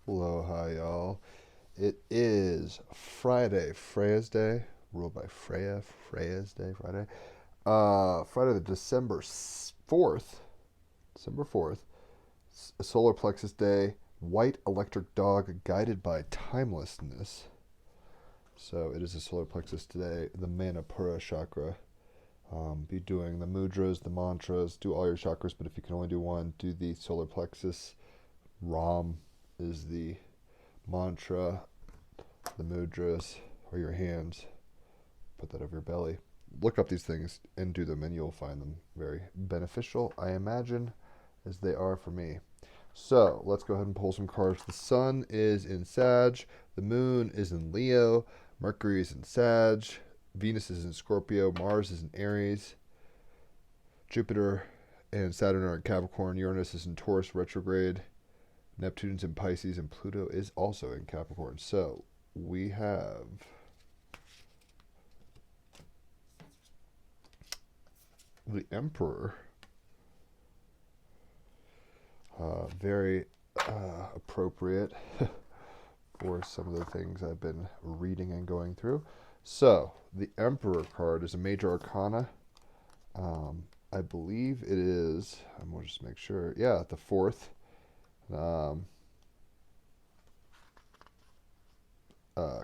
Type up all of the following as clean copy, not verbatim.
Aloha, y'all. It is Friday, Freya's Day, ruled by Freya. Freya's Day, Friday. Friday the December 4th. December 4th. Solar Plexus Day. White electric dog guided by timelessness. So it is a solar plexus today. The Manipura chakra. Be doing the mudras, the mantras. Do all your chakras, but if you can only do one, do the solar plexus. Ram is the mantra. The mudras are your hands. Put that over your belly. Look up these things and do them, and you'll find them very beneficial, I imagine, as they are for me. So let's go ahead and pull some cards. The sun is in Sag. The moon is in Leo. Mercury is in Sag. Venus is in Scorpio. Mars is in Aries. Jupiter and Saturn are in Capricorn. Uranus is in Taurus retrograde. Neptune's in Pisces, and Pluto is also in Capricorn. So we have the Emperor. Very appropriate for some of the things I've been reading and going through. So the Emperor card is a major arcana. I believe it is, I'm going to just make sure. Yeah, the fourth.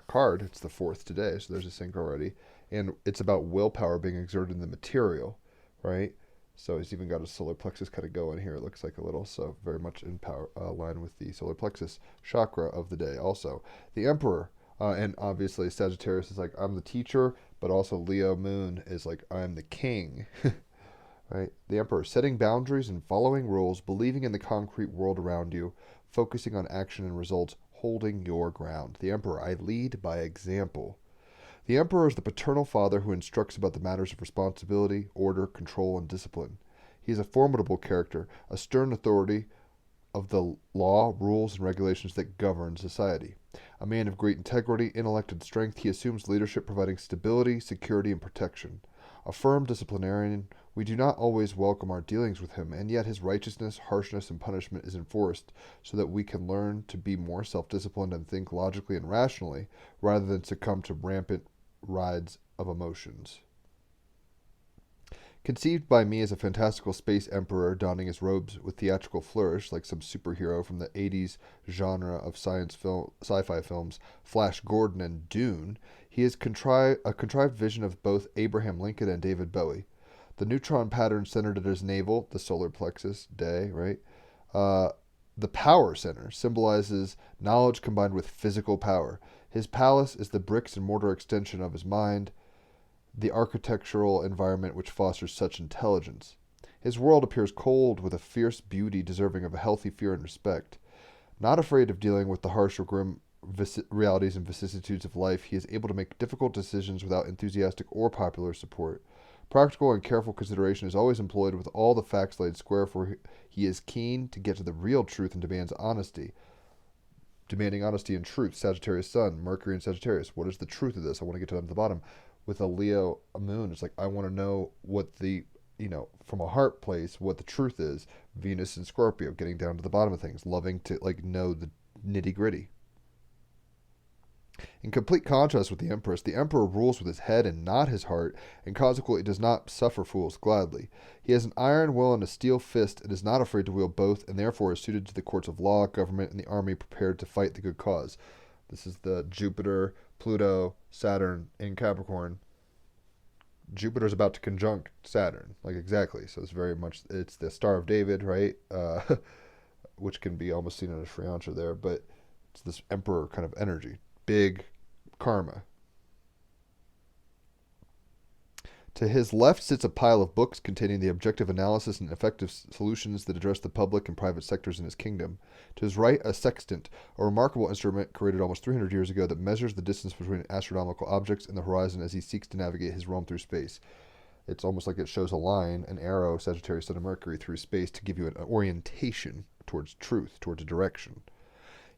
Card. It's the fourth today, so there's a sync already. And it's about willpower being exerted in the material, right? So he's even got a solar plexus kind of going here, it looks like a little. So very much in power, line with the solar plexus chakra of the day also. The Emperor, and obviously Sagittarius is like, I'm the teacher, but also Leo Moon is like, I'm the king. Right? The Emperor, setting boundaries and following rules, believing in the concrete world around you, focusing on action and results, holding your ground. The Emperor, I lead by example. The Emperor is the paternal father who instructs about the matters of responsibility, order, control, and discipline. He is a formidable character, a stern authority of the law, rules, and regulations that govern society. A man of great integrity, intellect, and strength, he assumes leadership, providing stability, security, and protection. A firm disciplinarian, we do not always welcome our dealings with him, and yet his righteousness, harshness, and punishment is enforced so that we can learn to be more self-disciplined and think logically and rationally, rather than succumb to rampant rides of emotions. Conceived by me as a fantastical space emperor donning his robes with theatrical flourish like some superhero from the 80s genre of sci-fi films Flash Gordon and Dune, he is a contrived vision of both Abraham Lincoln and David Bowie. The neutron pattern centered at his navel, the solar plexus day, right? The power center symbolizes knowledge combined with physical power. His palace is the bricks and mortar extension of his mind, the architectural environment which fosters such intelligence. His world appears cold with a fierce beauty deserving of a healthy fear and respect. Not afraid of dealing with the harsh or grim realities and vicissitudes of life, he is able to make difficult decisions without enthusiastic or popular support. Practical and careful consideration is always employed with all the facts laid square, for he is keen to get to the real truth and demands honesty. Demanding honesty and truth. Sagittarius Sun, Mercury and Sagittarius. What is the truth of this? I want to get to that at the bottom. With a Leo moon, it's like, I want to know what the, from a heart place, what the truth is. Venus and Scorpio, getting down to the bottom of things, loving to know the nitty gritty. In complete contrast with the Empress, the Emperor rules with his head and not his heart, and consequently does not suffer fools gladly. He has an iron will and a steel fist, and is not afraid to wield both, and therefore is suited to the courts of law, government, and the army, prepared to fight the good cause. This is the Jupiter, Pluto, Saturn in Capricorn. Jupiter's about to conjunct Saturn, exactly. So it's the Star of David, right? Which can be almost seen in a Sri Lanka there, but it's this Emperor kind of energy. Big karma. To his left sits a pile of books containing the objective analysis and effective solutions that address the public and private sectors in his kingdom. To his right, a sextant, a remarkable instrument created almost 300 years ago that measures the distance between astronomical objects and the horizon as he seeks to navigate his realm through space. It's almost like it shows a line, an arrow, Sagittarius, Sun, and Mercury through space to give you an orientation towards truth, towards a direction.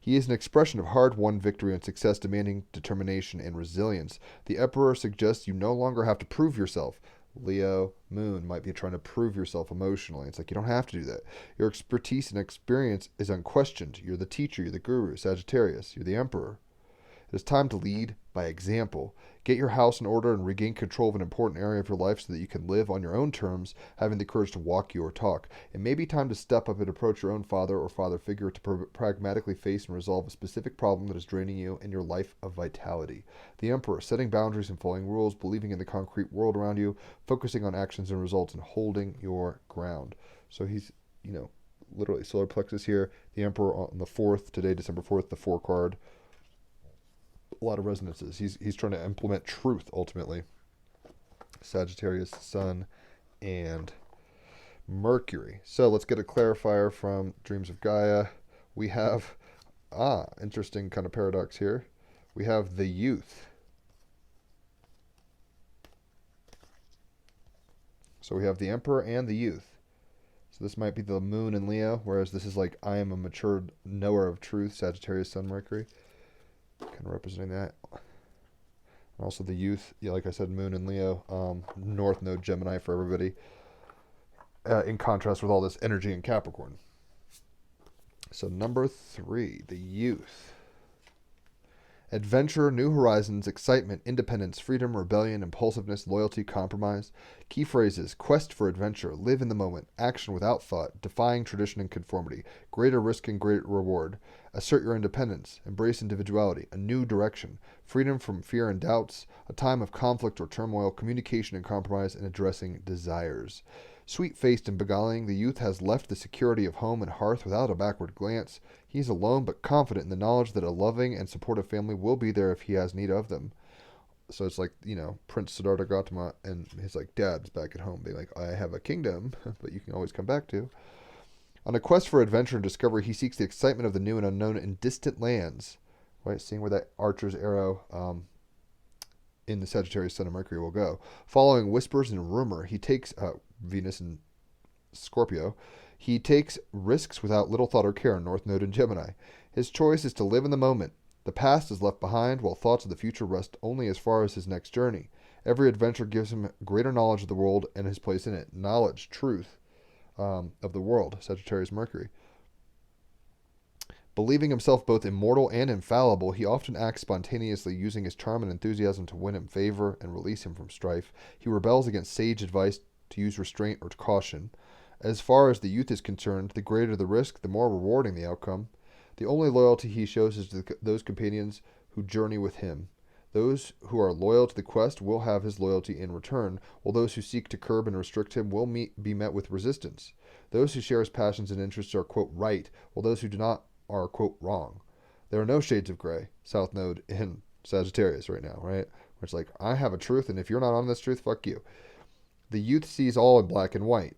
He is an expression of hard-won victory and success, demanding determination and resilience. The Emperor suggests you no longer have to prove yourself. Leo, Moon might be trying to prove yourself emotionally. It's like you don't have to do that. Your expertise and experience is unquestioned. You're the teacher, you're the guru. Sagittarius, you're the emperor. It is time to lead by example. Get your house in order and regain control of an important area of your life so that you can live on your own terms, having the courage to walk your talk. It may be time to step up and approach your own father or father figure to pragmatically face and resolve a specific problem that is draining you and your life of vitality. The Emperor, setting boundaries and following rules, believing in the concrete world around you, focusing on actions and results, and holding your ground. So he's, literally solar plexus here. The Emperor on the 4th, today, December 4th, the 4 card. A lot of resonances. He's trying to implement truth ultimately. Sagittarius, Sun, and Mercury. So let's get a clarifier from Dreams of Gaia. We have interesting kind of paradox here. We have the youth. So we have the Emperor and the youth. So this might be the Moon in Leo, whereas this is like I am a matured knower of truth, Sagittarius, Sun, Mercury. Kind of representing that. And also the youth, like I said, Moon and Leo, North Node Gemini for everybody, in contrast with all this energy in Capricorn. So number 3, the youth. Adventure, new horizons, excitement, independence, freedom, rebellion, impulsiveness, loyalty, compromise. Key phrases: quest for adventure, live in the moment, action without thought, defying tradition and conformity, greater risk and greater reward, assert your independence, embrace individuality, a new direction, freedom from fear and doubts, a time of conflict or turmoil, communication and compromise, and addressing desires. Sweet-faced and beguiling, the youth has left the security of home and hearth without a backward glance. He is alone but confident in the knowledge that a loving and supportive family will be there if he has need of them. So it's like, Prince Siddhartha Gautama and his dad's back at home being like, I have a kingdom, but you can always come back to. On a quest for adventure and discovery, he seeks the excitement of the new and unknown in distant lands. Right, seeing where that archer's arrow in the Sagittarius Sun and Mercury will go. Following whispers and rumor, he takes Venus and Scorpio. He takes risks without little thought or care, North Node and Gemini. His choice is to live in the moment. The past is left behind, while thoughts of the future rest only as far as his next journey. Every adventure gives him greater knowledge of the world and his place in it. Knowledge, truth of the world, Sagittarius Mercury. Believing himself both immortal and infallible, he often acts spontaneously, using his charm and enthusiasm to win him favor and release him from strife. He rebels against sage advice to use restraint or caution. As far as the youth is concerned, the greater the risk, the more rewarding the outcome. The only loyalty he shows is to those companions who journey with him. Those who are loyal to the quest will have his loyalty in return, while those who seek to curb and restrict him will be met with resistance. Those who share his passions and interests are, quote, right, while those who do not are, quote, wrong. There are no shades of gray, South Node in Sagittarius right now, right? Where it's like, I have a truth, and if you're not on this truth, fuck you. The youth sees all in black and white.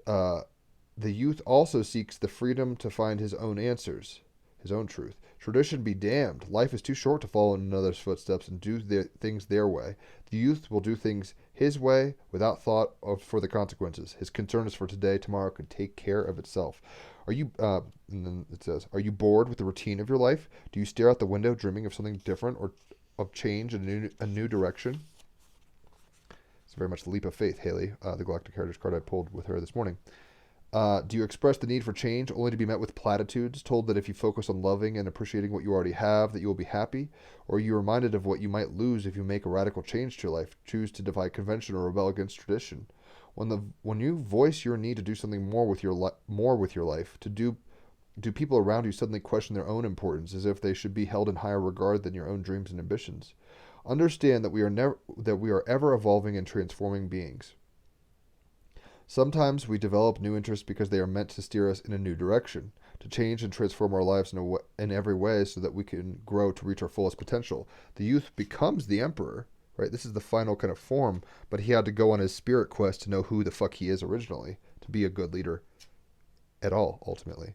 The youth also seeks the freedom to find his own answers, his own truth. Tradition be damned. Life is too short to follow in another's footsteps and do things their way. The youth will do things his way without thought for the consequences. His concern is for today. Tomorrow can take care of itself. And then it says, are you bored with the routine of your life? Do you stare out the window dreaming of something different or of change and a new direction? It's very much the leap of faith, Haley, the Galactic Heritage card I pulled with her this morning. Do you express the need for change only to be met with platitudes, told that if you focus on loving and appreciating what you already have, that you will be happy? Or are you reminded of what you might lose if you make a radical change to your life, choose to defy convention or rebel against tradition? When you voice your need to do something more with your life, do people around you suddenly question their own importance as if they should be held in higher regard than your own dreams and ambitions? Understand that we are ever evolving and transforming beings. Sometimes we develop new interests because they are meant to steer us in a new direction, to change and transform our lives in every way so that we can grow to reach our fullest potential. The youth becomes the emperor, right? This is the final kind of form, but he had to go on his spirit quest to know who the fuck he is originally, to be a good leader at all, ultimately.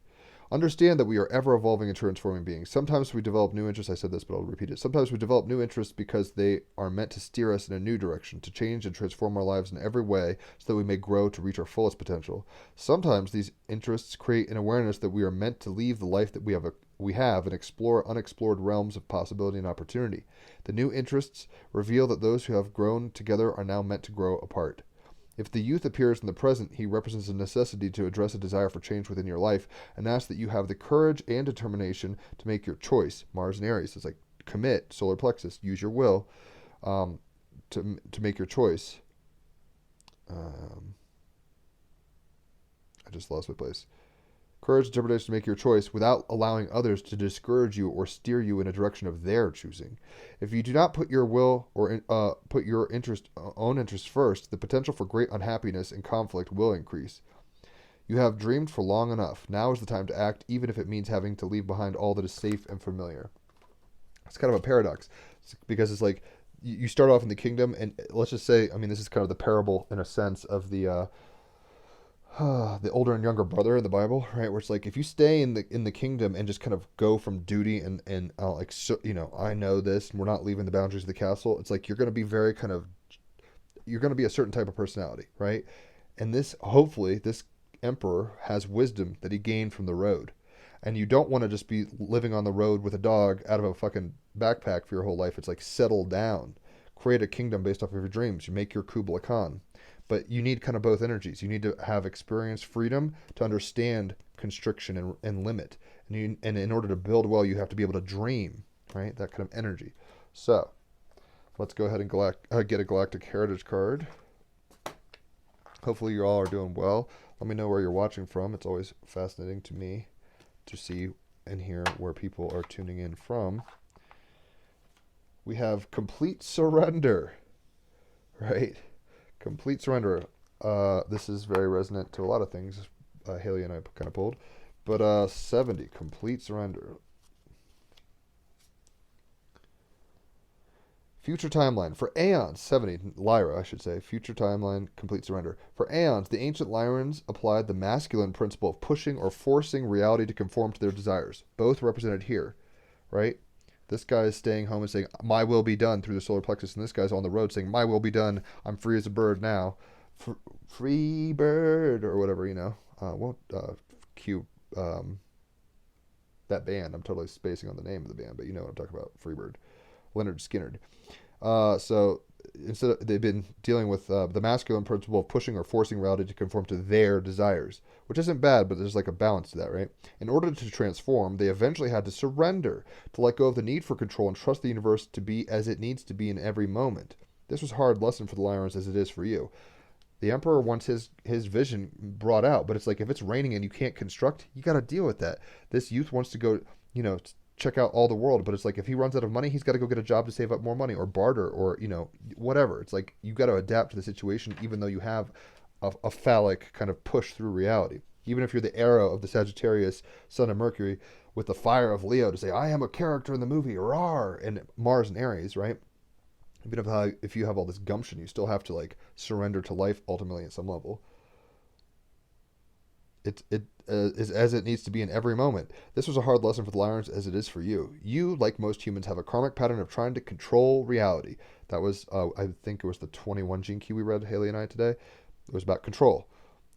Understand that we are ever evolving and transforming beings. Sometimes we develop new interests. I said this, but I'll repeat it. Sometimes we develop new interests because they are meant to steer us in a new direction, to change and transform our lives in every way so that we may grow to reach our fullest potential. Sometimes these interests create an awareness that we are meant to leave the life that we have we have and explore unexplored realms of possibility and opportunity. The new interests reveal that those who have grown together are now meant to grow apart. If the youth appears in the present, he represents a necessity to address a desire for change within your life and asks that you have the courage and determination to make your choice. Mars and Aries. It's like commit, solar plexus, use your will to make your choice. I just lost my place. Courage and determination to make your choice without allowing others to discourage you or steer you in a direction of their choosing. If you do not put your will or put your own interest first, the potential for great unhappiness and conflict will increase. You have dreamed for long enough. Now is the time to act, even if it means having to leave behind all that is safe and familiar. It's kind of a paradox because it's like you start off in the kingdom, and let's just say, I mean, this is kind of the parable in a sense of the older and younger brother in the Bible, right? Where it's like if you stay in the kingdom and just kind of go from duty and like, so, I know this, and we're not leaving the boundaries of the castle. It's like you're going to be you're going to be a certain type of personality, right? And hopefully this emperor has wisdom that he gained from the road, and you don't want to just be living on the road with a dog out of a fucking backpack for your whole life. It's like settle down, create a kingdom based off of your dreams. You make your Kublai Khan. But you need kind of both energies. You need to have experience, freedom to understand constriction and limit. And in order to build well, you have to be able to dream, right? That kind of energy. So let's go ahead and get a Galactic Heritage card. Hopefully you all are doing well. Let me know where you're watching from. It's always fascinating to me to see and hear where people are tuning in from. We have complete surrender, right? Complete surrender. This is very resonant to a lot of things Haley and I kind of pulled. But 70, complete surrender. Future timeline. For aeons, 70, Lyra, I should say. Future timeline, complete surrender. For aeons, the ancient Lyrans applied the masculine principle of pushing or forcing reality to conform to their desires. Both represented here, right? This guy is staying home and saying, my will be done through the solar plexus. And this guy's on the road saying, my will be done. I'm free as a bird now. Free bird or whatever, Won't cue that band. I'm totally spacing on the name of the band, but you know what I'm talking about. Freebird. Leonard Skinner. So they've been dealing with the masculine principle of pushing or forcing reality to conform to their desires, which isn't bad, but there's like a balance to that, right? In order to transform, they eventually had to surrender, to let go of the need for control and trust the universe to be as it needs to be in every moment. This was a hard lesson for the Lyrans as it is for you. The Emperor wants his vision brought out, but it's like if it's raining and you can't construct, you got to deal with that. This youth wants to go, check out all the world, but it's like if he runs out of money, he's got to go get a job to save up more money or barter or whatever. It's like you got to adapt to the situation, even though you have a phallic kind of push through reality. Even if you're the arrow of the Sagittarius Sun of Mercury with the fire of Leo to say I am a character in the movie, rawr, and Mars and Aries, right? Even if you have all this gumption, you still have to like surrender to life ultimately at some level. It is as it needs to be in every moment. This was a hard lesson for the Lyrans as it is for you. You, like most humans, have a karmic pattern of trying to control reality. That was, I think it was the 21 Gene Key we read, Haley and I, today. It was about control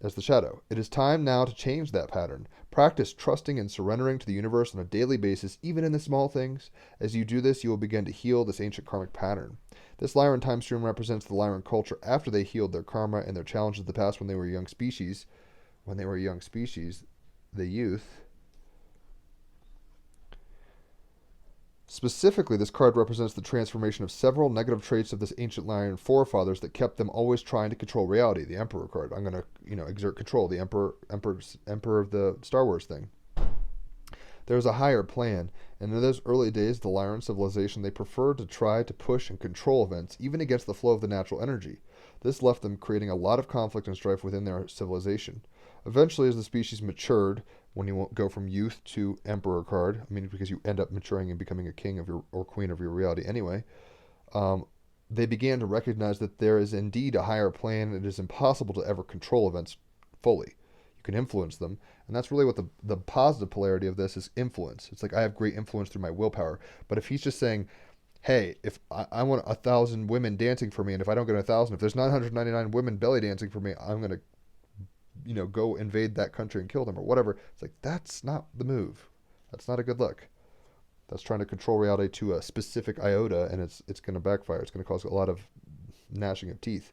as the shadow. It is time now to change that pattern. Practice trusting and surrendering to the universe on a daily basis, even in the small things. As you do this, you will begin to heal this ancient karmic pattern. This Lyran time stream represents the Lyran culture after they healed their karma and their challenges of the past when they were young species. The youth. Specifically, this card represents the transformation of several negative traits of this ancient Lyran forefathers that kept them always trying to control reality. The Emperor card. I'm going to, exert control. The Emperor of the Star Wars thing. There's a higher plan, and in those early days, the Lyran civilization, they preferred to try to push and control events, even against the flow of the natural energy. This left them creating a lot of conflict and strife within their civilization. Eventually, as the species matured, when you go from youth to Emperor card, because you end up maturing and becoming a king of or queen of your reality anyway, they began to recognize that there is indeed a higher plan, and it is impossible to ever control events fully. You can influence them, and that's really what the positive polarity of this is: influence. It's like I have great influence through my willpower, but if he's just saying, hey, if I want 1,000 women dancing for me, and if I don't get 1,000, if there's 999 women belly dancing for me, I'm going to go invade that country and kill them or whatever. It's like, that's not the move. That's not a good look. That's trying to control reality to a specific iota, and it's going to backfire. It's going to cause a lot of gnashing of teeth.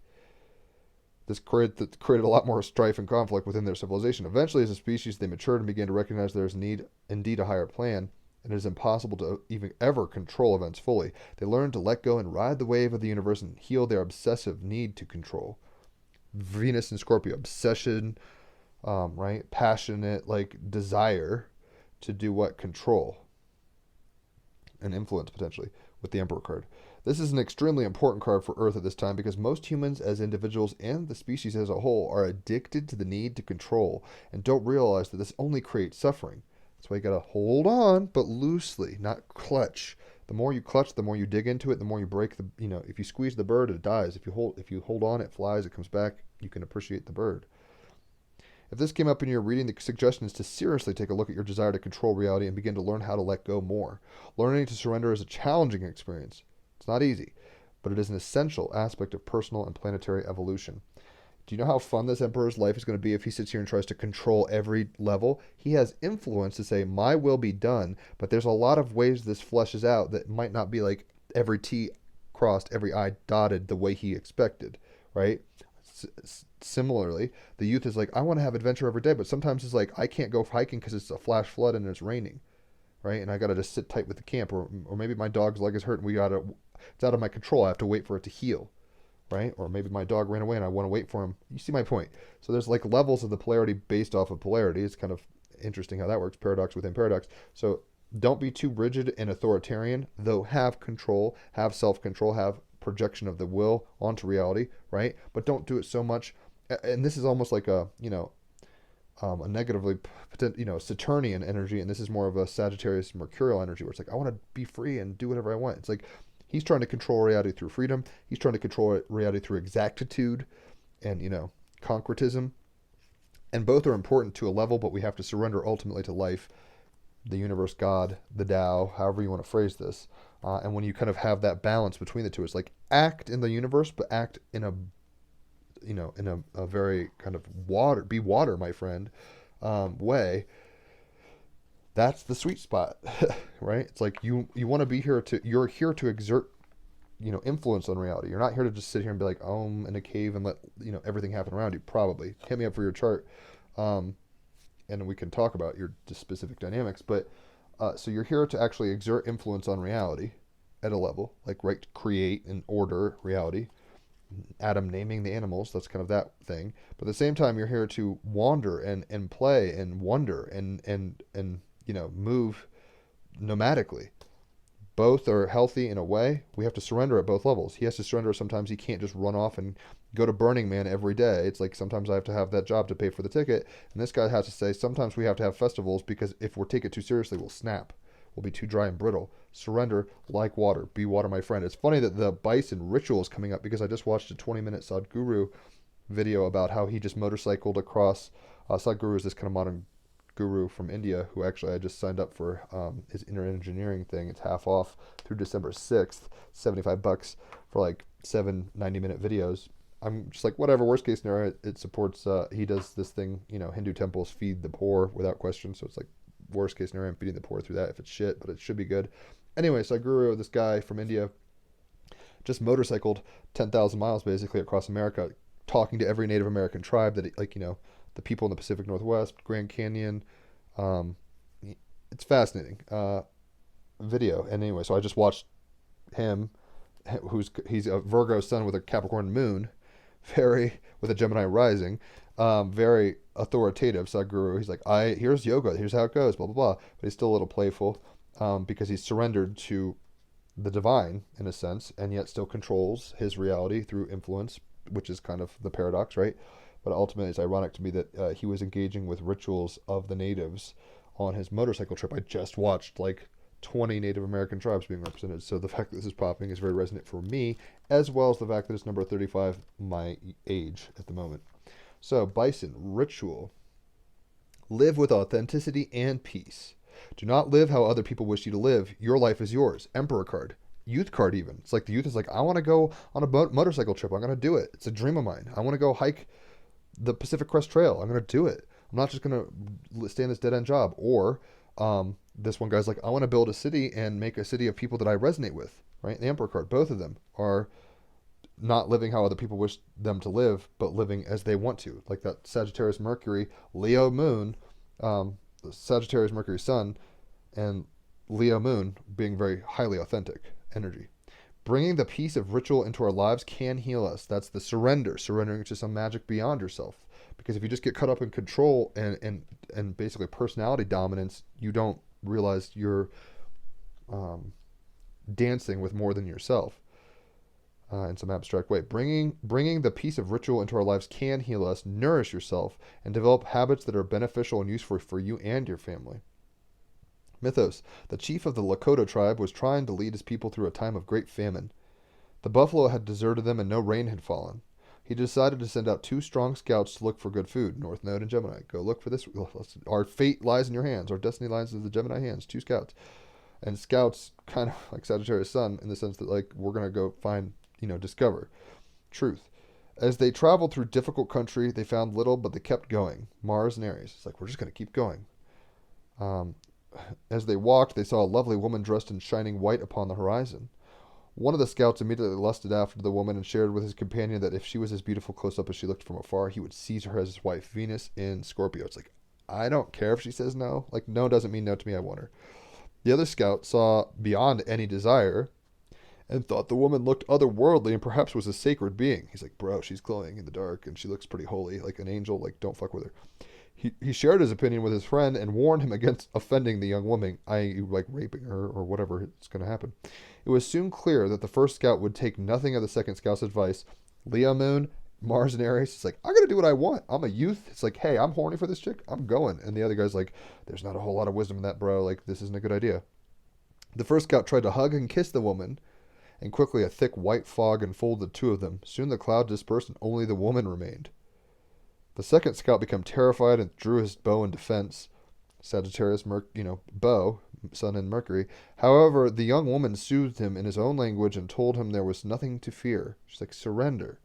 This created a lot more strife and conflict within their civilization. Eventually, as a species, they matured and began to recognize there is indeed a higher plan, and it is impossible to even ever control events fully. They learned to let go and ride the wave of the universe and heal their obsessive need to control. Venus and Scorpio, obsession, right? Passionate, like desire to do what? Control and influence potentially with the Emperor card. This is an extremely important card for Earth at this time because most humans as individuals and the species as a whole are addicted to the need to control and don't realize that this only creates suffering. That's why you gotta hold on, but loosely, not clutch. The more you clutch, the more you dig into it, the more you break the, if you squeeze the bird, it dies. If you hold on, it flies, it comes back, you can appreciate the bird. If this came up in your reading, the suggestion is to seriously take a look at your desire to control reality and begin to learn how to let go more. Learning to surrender is a challenging experience. It's not easy, but it is an essential aspect of personal and planetary evolution. Do you know how fun this Emperor's life is going to be if he sits here and tries to control every level? He has influence to say, my will be done, but there's a lot of ways this fleshes out that might not be like every T crossed, every I dotted the way he expected, right? Similarly, the youth is like, I want to have adventure every day, but sometimes it's like, I can't go hiking because it's a flash flood and it's raining, right? And I got to just sit tight with the camp, or maybe my dog's leg is hurt and it's out of my control. I have to wait for it to heal, right? Or maybe my dog ran away and I want to wait for him. You see my point? So there's like levels of the polarity based off of polarity. It's kind of interesting how that works, paradox within paradox. So don't be too rigid and authoritarian, though have control, have self-control, have projection of the will onto reality, right? But don't do it so much. And this is almost like a negatively, Saturnian energy, and this is more of a Sagittarius Mercurial energy, where it's like, I want to be free and do whatever I want. It's like he's trying to control reality through freedom. He's trying to control reality through exactitude and, concretism. And both are important to a level, but we have to surrender ultimately to life, the universe, God, the Tao, however you want to phrase this. And when you kind of have that balance between the two, it's like act in the universe, but act in a very kind of be water, my friend, way. That's the sweet spot, right? It's like you want to be you're here to exert, influence on reality. You're not here to just sit here and be like, in a cave and let, everything happen around you. Probably hit me up for your chart. And we can talk about your specific dynamics, but, so you're here to actually exert influence on reality at a level, like, right, create and order reality. Adam naming the animals, that's kind of that thing. But at the same time, you're here to wander and play and wonder and move nomadically. Both are healthy in a way. We have to surrender at both levels. He has to surrender. Sometimes he can't just run off and go to Burning Man every day. It's like sometimes I have to have that job to pay for the ticket. And this guy has to say sometimes we have to have festivals because if we take it too seriously, we'll snap. We'll be too dry and brittle. Surrender like water. Be water, my friend. It's funny that the bison ritual is coming up because I just watched a 20-minute Sadhguru video about how he just motorcycled across. Sadhguru is this kind of modern guru from India who actually I just signed up for his inner engineering thing. It's half off through December 6th, $75 for like 7 90-minute videos. I'm just like, whatever, worst case scenario, it supports, he does this thing, Hindu temples feed the poor without question. So it's like, worst case scenario, I'm feeding the poor through that if it's shit, but it should be good. Anyway, so Sadhguru, this guy from India, just motorcycled 10,000 miles basically across America, talking to every Native American tribe that, the people in the Pacific Northwest, Grand Canyon. It's fascinating video. And anyway, so I just watched him, he's a Virgo sun with a Capricorn moon, with a Gemini rising, very authoritative Sadhguru. He's like, here's yoga, here's how it goes, blah, blah, blah. But he's still a little playful because he's surrendered to the divine in a sense, and yet still controls his reality through influence, which is kind of the paradox, right? But ultimately, it's ironic to me that he was engaging with rituals of the natives on his motorcycle trip. I just watched like 20 Native American tribes being represented. So the fact that this is popping is very resonant for me, as well as the fact that it's number 35, my age at the moment. So bison, ritual. Live with authenticity and peace. Do not live how other people wish you to live. Your life is yours. Emperor card. Youth card even. It's like the youth is like, I want to go on a motorcycle trip. I'm going to do it. It's a dream of mine. I want to go hike the Pacific Crest Trail. I'm going to do it. I'm not just going to stay in this dead-end job. Or This one guy's like, I want to build a city and make a city of people that I resonate with, right? The Emperor card, both of them are not living how other people wish them to live, but living as they want to. Like that Sagittarius Mercury, Leo Moon, Sagittarius Mercury Sun, and Leo Moon being very highly authentic energy. Bringing the piece of ritual into our lives can heal us. That's the surrendering to some magic beyond yourself. Because if you just get caught up in control and basically personality dominance, you don't realize you're dancing with more than yourself. In some abstract way. Bringing the piece of ritual into our lives can heal us, nourish yourself, and develop habits that are beneficial and useful for you and your family. Mythos. The chief of the Lakota tribe was trying to lead his people through a time of great famine. The buffalo had deserted them and no rain had fallen. He decided to send out 2 strong scouts to look for good food, North Node and Gemini. Go look for this. Our fate lies in your hands. Our destiny lies in the Gemini hands. 2 scouts. And scouts, kind of like Sagittarius Sun, in the sense that, like, we're going to go find, discover truth. As they traveled through difficult country, they found little, but they kept going. Mars and Aries. It's like, we're just going to keep going. As they walked, they saw a lovely woman dressed in shining white upon the horizon. One of the scouts immediately lusted after the woman and shared with his companion that if she was as beautiful close up as she looked from afar, he would seize her as his wife. Venus in Scorpio. It's like, I don't care if she says no. Like, no doesn't mean no to me. I want her. The other scout saw beyond any desire and thought the woman looked otherworldly and perhaps was a sacred being. He's like, bro, she's glowing in the dark and she looks pretty holy, like an angel. Like, don't fuck with her. He shared his opinion with his friend and warned him against offending the young woman, i.e., like raping her or whatever is going to happen. It was soon clear that the first scout would take nothing of the second scout's advice. Leo Moon, Mars and Aries, it's like, I got to do what I want. I'm a youth. It's like, hey, I'm horny for this chick. I'm going. And the other guy's like, there's not a whole lot of wisdom in that, bro. Like, this isn't a good idea. The first scout tried to hug and kiss the woman, and quickly a thick white fog enfolded the 2 of them. Soon the cloud dispersed and only the woman remained. The second scout became terrified and drew his bow in defense. Sagittarius, bow, Sun and Mercury. However, the young woman soothed him in his own language and told him there was nothing to fear. She's like, surrender.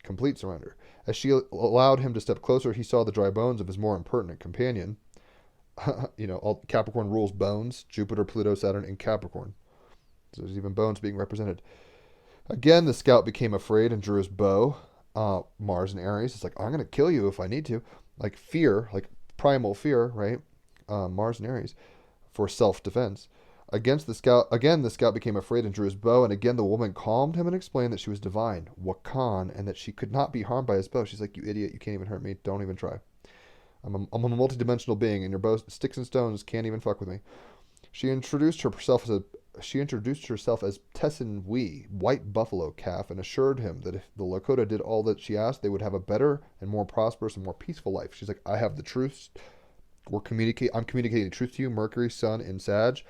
Complete surrender. As she allowed him to step closer, he saw the dry bones of his more impertinent companion. All Capricorn rules bones. Jupiter, Pluto, Saturn, and Capricorn. So there's even bones being represented. Again, the scout became afraid and drew his bow. Mars and Aries. It's like, I'm going to kill you if I need to. Like fear, like primal fear, right? Mars and Aries for self-defense. Against the scout, again, the scout became afraid and drew his bow. And again, the woman calmed him and explained that she was divine, Wakan, and that she could not be harmed by his bow. She's like, you idiot, you can't even hurt me. Don't even try. I'm a multidimensional being, and your bow, sticks and stones, can't even fuck with me. She introduced herself as Tessin Wee, white buffalo calf, and assured him that if the Lakota did all that she asked, they would have a better and more prosperous and more peaceful life. She's like, I have the truth. I'm communicating truth to you, Mercury, Sun, and Sag,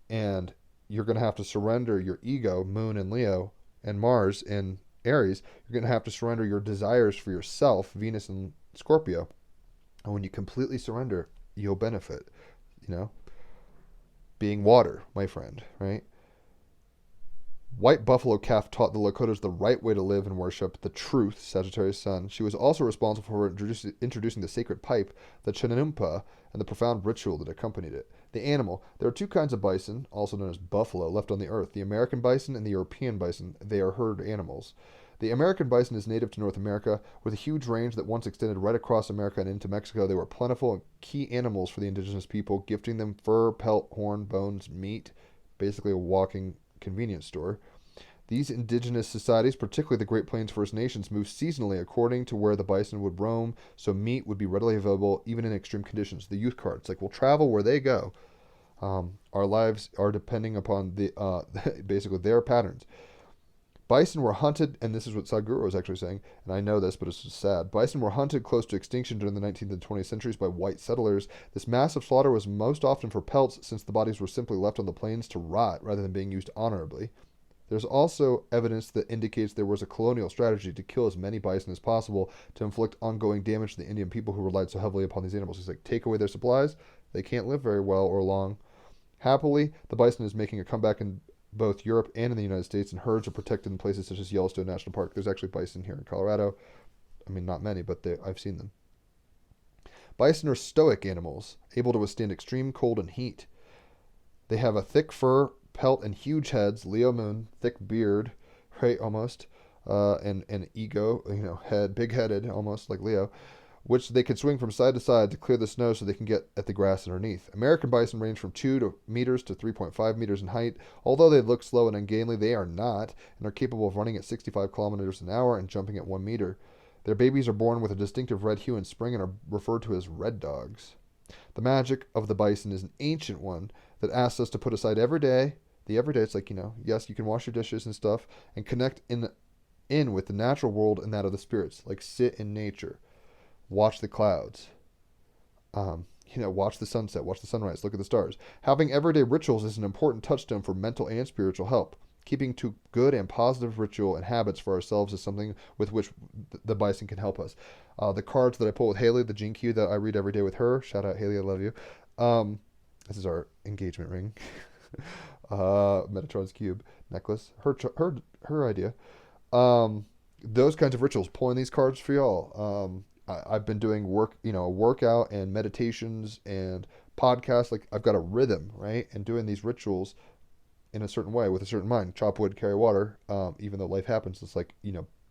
and you're going to have to surrender your ego, Moon and Leo, and Mars in Aries. You're going to have to surrender your desires for yourself, Venus and Scorpio. And when you completely surrender, you'll benefit, being water, my friend, right? White buffalo calf taught the Lakotas the right way to live and worship, the truth, Sagittarius Sun. She was also responsible for introducing the sacred pipe, the Chinunpa, and the profound ritual that accompanied it. The animal. There are 2 kinds of bison, also known as buffalo, left on the earth. The American bison and the European bison. They are herd animals. The American bison is native to North America, with a huge range that once extended right across America and into Mexico. They were plentiful and key animals for the indigenous people, gifting them fur, pelt, horn, bones, meat, basically a walking convenience store. These indigenous societies, particularly the Great Plains First Nations, moved seasonally according to where the bison would roam, so meat would be readily available even in extreme conditions. The youth card, it's like, we'll travel where they go. Our lives are depending upon basically their patterns. Bison were hunted, and this is what Sadhguru was actually saying, and I know this, but it's just sad. Bison were hunted close to extinction during the 19th and 20th centuries by white settlers. This massive slaughter was most often for pelts, since the bodies were simply left on the plains to rot rather than being used honorably. There's also evidence that indicates there was a colonial strategy to kill as many bison as possible to inflict ongoing damage to the Indian people who relied so heavily upon these animals. It's like, take away their supplies, they can't live very well or long. Happily, the bison is making a comeback in both Europe and in the United States, and herds are protected in places such as Yellowstone National Park. There's actually bison here in Colorado. I mean, not many, but I've seen them. Bison are stoic animals, able to withstand extreme cold and heat. They have a thick fur, pelt, and huge heads. Leo moon, thick beard, right, almost, and ego, head, big-headed, almost like Leo, which they can swing from side to side to clear the snow so they can get at the grass underneath. American bison range from 2 meters to 3.5 meters in height. Although they look slow and ungainly, they are not, and are capable of running at 65 kilometers an hour and jumping at 1 meter. Their babies are born with a distinctive red hue in spring and are referred to as red dogs. The magic of the bison is an ancient one that asks us to put aside every day. The everyday, it's like, yes, you can wash your dishes and stuff and connect in with the natural world and that of the spirits. Like sit in nature. Watch the clouds. Watch the sunset, watch the sunrise, look at the stars. Having everyday rituals is an important touchstone for mental and spiritual help. Keeping to good and positive ritual and habits for ourselves is something with which the bison can help us. The cards that I pull with Haley, the Gene Key that I read every day with her. Shout out Haley, I love you. This is our engagement ring. Metatron's cube necklace. Her idea. Those kinds of rituals. Pulling these cards for y'all. I've been doing workout and meditations and podcasts. Like I've got a rhythm, right? And doing these rituals in a certain way with a certain mind. Chop wood, carry water. Even though life happens, it's like,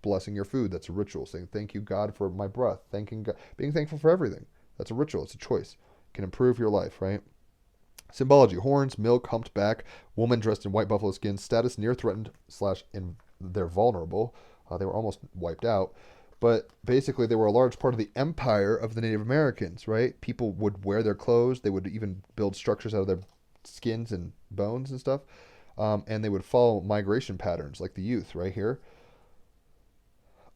blessing your food. That's a ritual. Saying thank you, God, for my breath. Thanking God, being thankful for everything. That's a ritual. It's a choice. It can improve your life, right? Symbology: horns, milk, humped back, woman dressed in white buffalo skin, status near threatened / they're vulnerable. They were almost wiped out. But basically, they were a large part of the empire of the Native Americans, right? People would wear their clothes. They would even build structures out of their skins and bones and stuff. And they would follow migration patterns like the youth right here.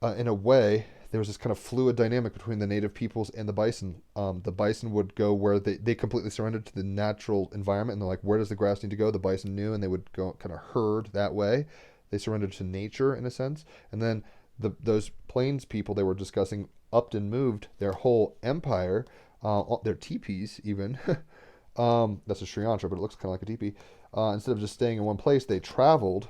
In a way, there was this kind of fluid dynamic between the native peoples and the bison. The bison would go where they completely surrendered to the natural environment. And they're like, where does the grass need to go? The bison knew, and they would go kind of herd that way. They surrendered to nature in a sense. And then those plains people they were discussing upped and moved their whole empire, their teepees even. That's a Sri Lanka, but it looks kind of like a teepee. Instead of just staying in one place, they traveled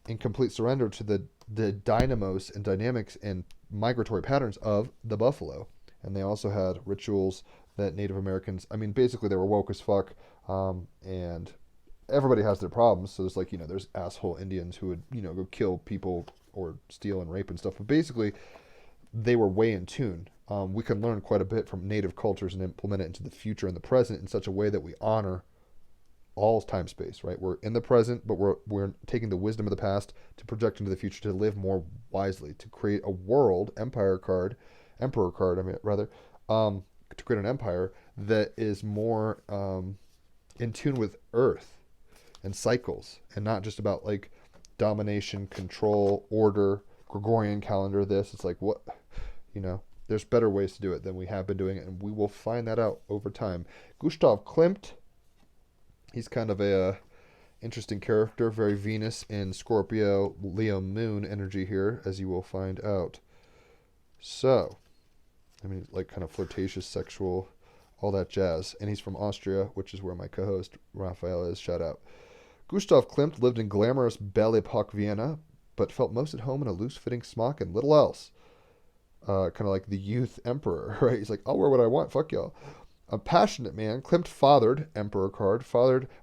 in complete surrender to the dynamos and dynamics and migratory patterns of the buffalo. And they also had rituals that Native Americans, basically they were woke as fuck, and everybody has their problems. So there's there's asshole Indians who would, go kill people or steal and rape and stuff. But basically, they were way in tune. We can learn quite a bit from native cultures and implement it into the future and the present in such a way that we honor all time space, right? We're in the present, but we're taking the wisdom of the past to project into the future to live more wisely, to create a world, emperor card, to create an empire that is more in tune with Earth and cycles, and not just about like domination, control, order, Gregorian calendar. It's like what, there's better ways to do it than we have been doing it, and we will find that out over time. Gustav Klimt, he's kind of a interesting character, very Venus and Scorpio, Leo moon energy here, as you will find out. So, like kind of flirtatious, sexual, all that jazz. And he's from Austria, which is where my co-host Raphael is. Shout out. Gustav Klimt lived in glamorous Belle Epoque Vienna, but felt most at home in a loose-fitting smock and little else. Kind of like the youth emperor, right? He's like, I'll wear what I want, fuck y'all. A passionate man, Klimt fathered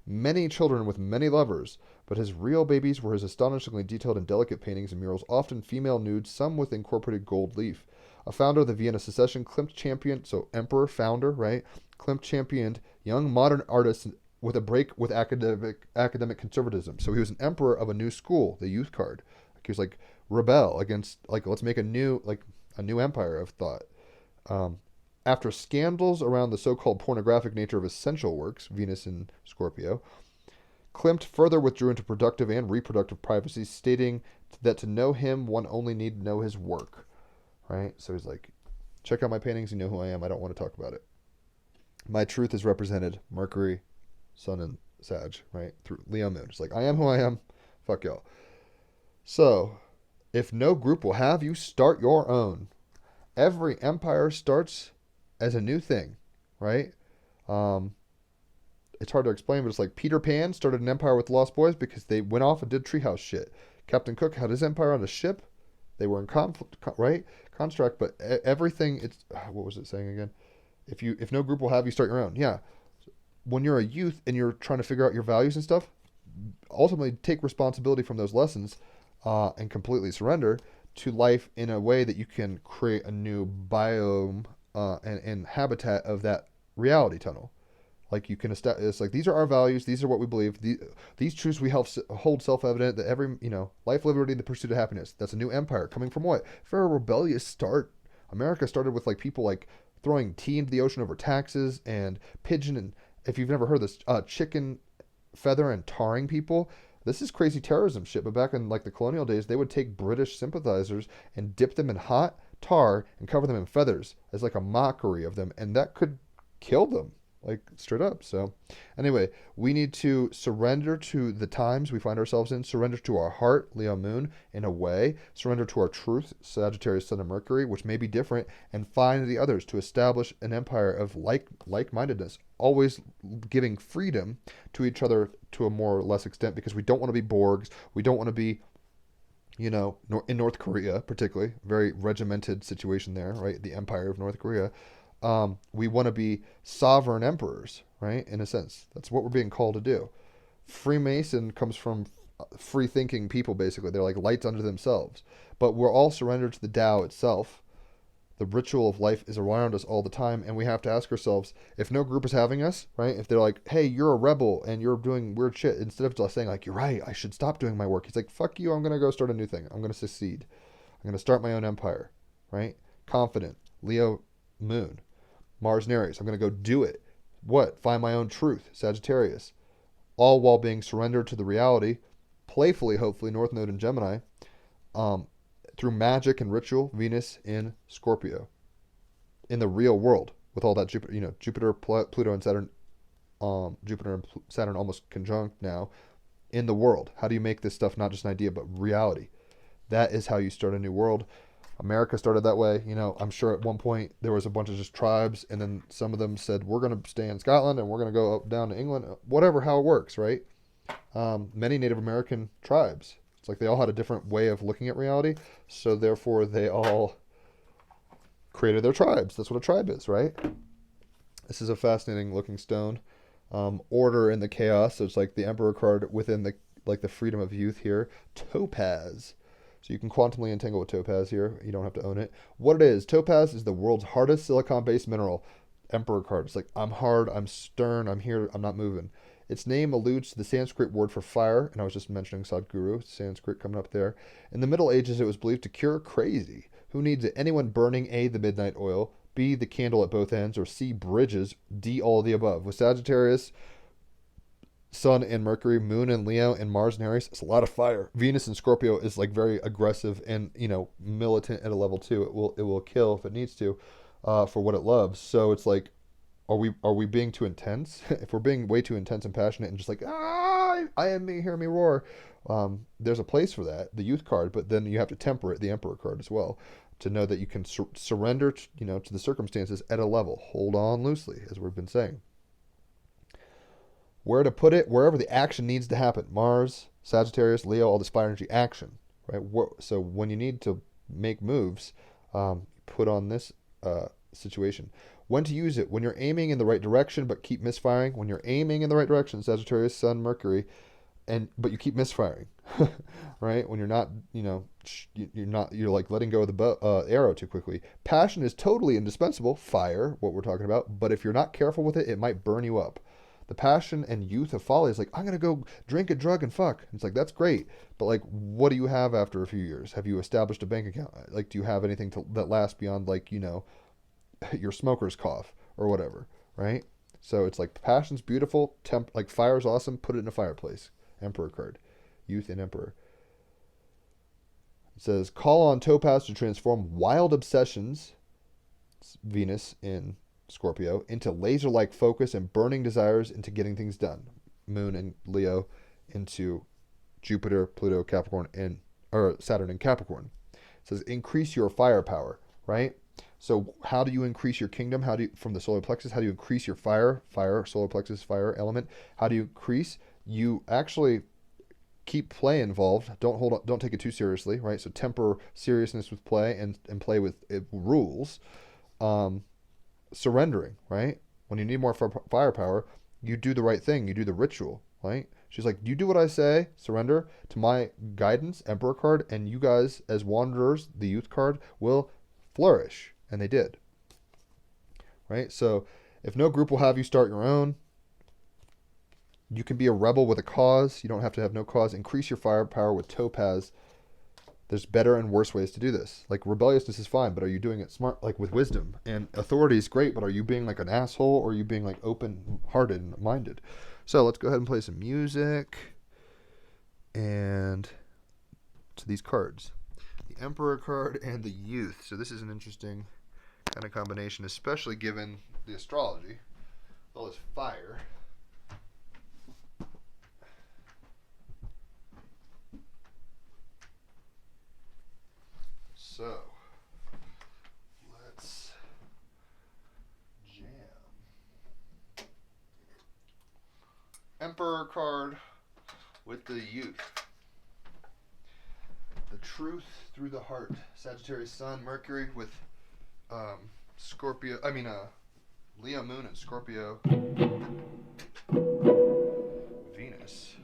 many children with many lovers, but his real babies were his astonishingly detailed and delicate paintings and murals, often female nudes, some with incorporated gold leaf. A founder of the Vienna Secession, Klimt championed, so emperor, founder, right? Klimt championed young modern artists with a break with academic conservatism. So he was an emperor of a new school, the youth card. He was like, rebel against, let's make a new empire of thought. After scandals around the so-called pornographic nature of essential works, Venus and Scorpio, Klimt further withdrew into productive and reproductive privacy, stating that to know him, one only need know his work. Right? So he's like, check out my paintings, you know who I am, I don't want to talk about it. My truth is represented, Mercury, Sun, and Sag, right? Through Leo moon. It's like, I am who I am, fuck y'all. So, if no group will have you, start your own. Every empire starts as a new thing, right? It's hard to explain, but it's like Peter Pan started an empire with Lost Boys because they went off and did treehouse shit. Captain Cook had his empire on a ship. They were in conflict, right? Construct, but everything, what was it saying again? If no group will have you, start your own. Yeah. When you're a youth and you're trying to figure out your values and stuff, ultimately take responsibility from those lessons, and completely surrender to life in a way that you can create a new biome, and habitat of that reality tunnel. Like you can establish, it's like these are our values, these are what we believe, these truths we hold self-evident, that every, life, liberty, the pursuit of happiness. That's a new empire coming from what? For a rebellious start. America started with like people like throwing tea into the ocean over taxes, and pigeon, and if you've never heard this, chicken feather and tarring people. This is crazy terrorism shit. But back in like the colonial days, they would take British sympathizers and dip them in hot tar and cover them in feathers as like a mockery of them, and that could kill them, like straight up. So anyway, we need to surrender to the times we find ourselves in, surrender to our heart, Leo Moon, in a way, surrender to our truth, Sagittarius, Sun, and Mercury, which may be different, and find the others to establish an empire of like-mindedness, always giving freedom to each other to a more or less extent, because we don't want to be Borgs. We don't want to be, in North Korea, particularly, very regimented situation there, right? The Empire of North Korea. We want to be sovereign emperors, right? In a sense, that's what we're being called to do. Freemason comes from free thinking people, basically. They're like lights unto themselves. But we're all surrendered to the Tao itself. The ritual of life is around us all the time, and we have to ask ourselves, if no group is having us, right? If they're like, hey, you're a rebel and you're doing weird shit, instead of just saying like, you're right, I should stop doing my work. He's like, fuck you, I'm going to go start a new thing. I'm going to succeed. I'm going to start my own empire, right? Confident. Leo Moon. Mars and Aries. I'm going to go do it. What? Find my own truth. Sagittarius. All while being surrendered to the reality, playfully, hopefully, North Node in Gemini, through magic and ritual, Venus in Scorpio. In the real world, with all that Jupiter, Pluto, and Saturn, Jupiter and Saturn almost conjunct now, in the world. How do you make this stuff not just an idea, but reality? That is how you start a new world. America started that way. I'm sure at one point there was a bunch of just tribes, and then some of them said, we're going to stay in Scotland and we're going to go up down to England, whatever, how it works, right? Many Native American tribes. It's like they all had a different way of looking at reality, so therefore they all created their tribes. That's what a tribe is, right? This is a fascinating looking stone. Order in the chaos. So it's like the Emperor card within the freedom of youth here. Topaz. So you can quantumly entangle with topaz here. You don't have to own it. What it is, topaz is the world's hardest silicon-based mineral. Emperor card. It's like, I'm hard, I'm stern, I'm here, I'm not moving. Its name alludes to the Sanskrit word for fire, and I was just mentioning Sadhguru, Sanskrit coming up there. In the Middle Ages, it was believed to cure crazy. Who needs it? Anyone burning A, the midnight oil, B, the candle at both ends, or C, bridges, D, all of the above. With Sagittarius, Sun and Mercury, Moon and Leo, and Mars and Aries, it's a lot of fire. Venus and Scorpio is like very aggressive and militant at a level 2. It will kill if it needs to, for what it loves. So it's like, are we being too intense? If we're being way too intense and passionate and just like, I am me, hear me roar, there's a place for that, the youth card, but then you have to temper it, the Emperor card as well, to know that you can surrender to the circumstances at a level. Hold on loosely, as we've been saying. Where to put it? Wherever the action needs to happen. Mars, Sagittarius, Leo, all this fire energy action, right? So when you need to make moves, put on this situation. When to use it? When you're aiming in the right direction but keep misfiring. When you're aiming in the right direction, Sagittarius, Sun, Mercury, but you keep misfiring, right? When you're not, you're like letting go of the arrow too quickly. Passion is totally indispensable. Fire, what we're talking about. But if you're not careful with it, it might burn you up. The passion and youth of folly is like, I'm going to go drink and drug and fuck. It's like, that's great. But like, what do you have after a few years? Have you established a bank account? Like, do you have anything that lasts beyond like, your smoker's cough or whatever, right? So it's like, passion's beautiful. Like fire's awesome. Put it in a fireplace. Emperor card. Youth and Emperor. It says, call on Topaz to transform wild obsessions, Venus in Scorpio, into laser-like focus and burning desires into getting things done. Moon and Leo into Jupiter, Pluto, Capricorn, or Saturn in Capricorn. It says increase your firepower, right? So how do you increase your kingdom? From the solar plexus, how do you increase your fire, solar plexus, fire element? How do you increase? You actually keep play involved. Don't take it too seriously, right? So temper seriousness with play and play with rules. surrendering, right? When you need more firepower, you do the right thing. You do the ritual, right? She's like, you do what I say, surrender to my guidance, Emperor card, and you guys, as wanderers, the youth card, will flourish. And they did, right? So if no group will have you start your own, you can be a rebel with a cause. You don't have to have no cause. Increase your firepower with Topaz. There's better and worse ways to do this. Like, rebelliousness is fine, but are you doing it smart, like with wisdom? And authority is great, but are you being like an asshole, or are you being like open-hearted and minded? So let's go ahead and play some music. And to these cards, the Emperor card and the Youth. So this is an interesting kind of combination, especially given the astrology. All this fire. So, let's jam. Emperor card with the Youth. The truth through the heart. Sagittarius Sun, Mercury with Scorpio. Leo Moon and Scorpio. Venus.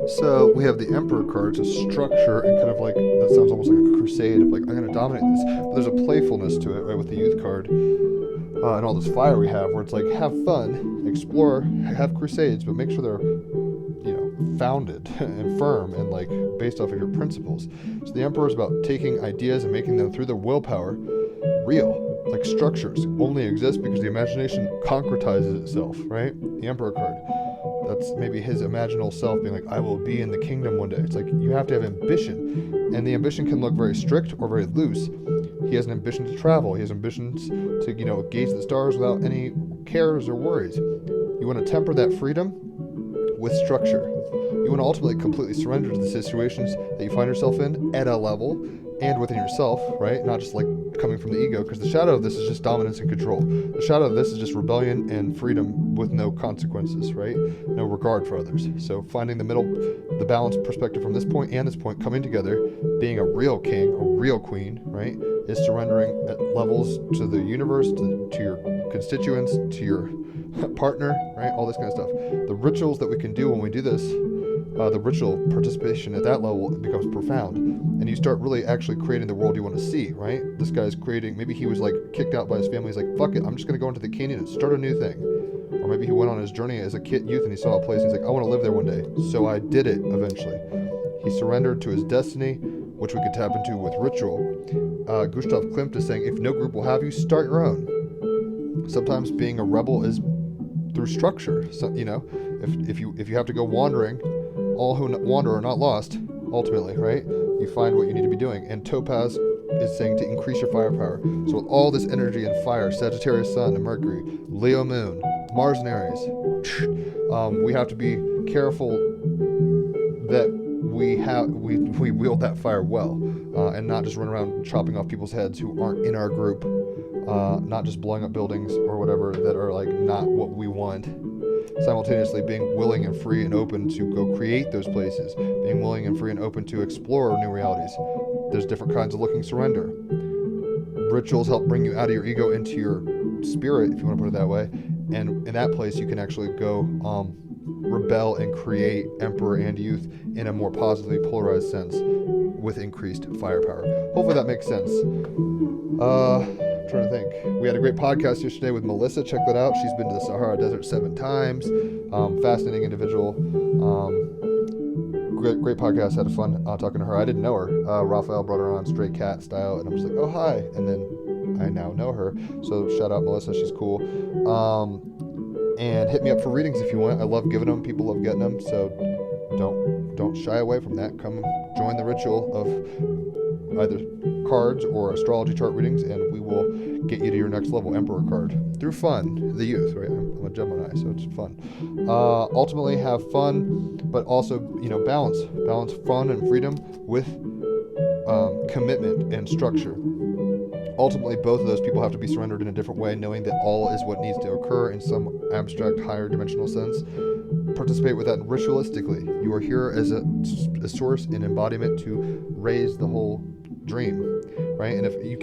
So we have the Emperor card to structure and kind of like, that sounds almost like a crusade of like, I'm going to dominate this. But there's a playfulness to it, right, with the youth card and all this fire we have, where it's like, have fun, explore, have crusades, but make sure they're, founded and firm and like based off of your principles. So the Emperor is about taking ideas and making them through their willpower real. Like structures only exist because the imagination concretizes itself, right? The Emperor card. That's maybe his imaginal self being like, I will be in the kingdom one day. It's like you have to have ambition. And the ambition can look very strict or very loose. He has an ambition to travel. He has ambitions to, gaze at the stars without any cares or worries. You want to temper that freedom with structure. You want to ultimately completely surrender to the situations that you find yourself in at a level and within yourself, right? Not just like coming from the ego, because the shadow of this is just dominance and control. The shadow of this is just rebellion and freedom with no consequences, right? No regard for others. So finding the middle, the balanced perspective from this point and this point coming together, being a real king, a real queen, right? Is surrendering at levels to the universe, to your constituents, to your partner, right? All this kind of stuff. The rituals that we can do when we do this, the ritual participation at that level, it becomes profound. And you start really actually creating the world you want to see, right? This guy's creating, maybe he was like kicked out by his family. He's like, fuck it, I'm just going to go into the canyon and start a new thing. Or maybe he went on his journey as a youth and he saw a place and he's like, I want to live there one day. So I did it eventually. He surrendered to his destiny, which we could tap into with ritual. Gustav Klimt is saying, if no group will have you, start your own. Sometimes being a rebel is through structure. So, if you have to go wandering, all who wander are not lost, ultimately, right? You find what you need to be doing. And Topaz is saying to increase your firepower. So with all this energy and fire, Sagittarius Sun and Mercury, Leo Moon, Mars and Aries, we have to be careful that we wield that fire well, and not just run around chopping off people's heads who aren't in our group, not just blowing up buildings or whatever that are like not what we want. Simultaneously being willing and free and open to go create those places, being willing and free and open to explore new realities. There's different kinds of looking surrender. Rituals help bring you out of your ego into your spirit, if you want to put it that way. And in that place, you can actually go rebel and create Emperor and Youth in a more positively polarized sense with increased firepower. Hopefully that makes sense. I'm trying to think. We had a great podcast yesterday with Melissa. Check that out. She's been to the Sahara Desert 7 times. Fascinating individual. Great podcast. Had fun talking to her. I didn't know her. Raphael brought her on Stray Cat style, and I'm just like, oh, hi. And then I now know her. So shout out Melissa. She's cool. And hit me up for readings if you want. I love giving them. People love getting them. So don't shy away from that. Come join the ritual of either cards or astrology chart readings, and we will get you to your next level Emperor card through fun. The youth, right? I'm a Gemini, so it's fun. Ultimately, have fun, but also balance fun and freedom with commitment and structure. Ultimately, both of those people have to be surrendered in a different way, knowing that all is what needs to occur in some abstract, higher dimensional sense. Participate with that ritualistically. You are here as a source and embodiment to raise the whole dream, right? And if you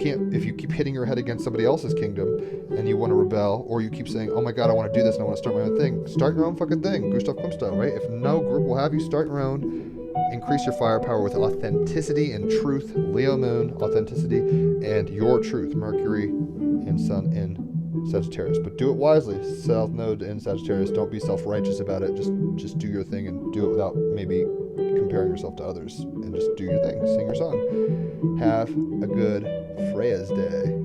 keep hitting your head against somebody else's kingdom and you want to rebel, or you keep saying, oh my God, I want to do this and I want to start my own thing, start your own fucking thing, Gustav Klimt style, right? If no group will have you, start your own. Increase your firepower with authenticity and truth, Leo moon, authenticity, and your truth, Mercury and Sun in Sagittarius. But do it wisely, South Node in Sagittarius. Don't be self-righteous about it. Just do your thing and do it without maybe comparing yourself to others. And just do your thing. Sing your song. Have a good Freya's Day.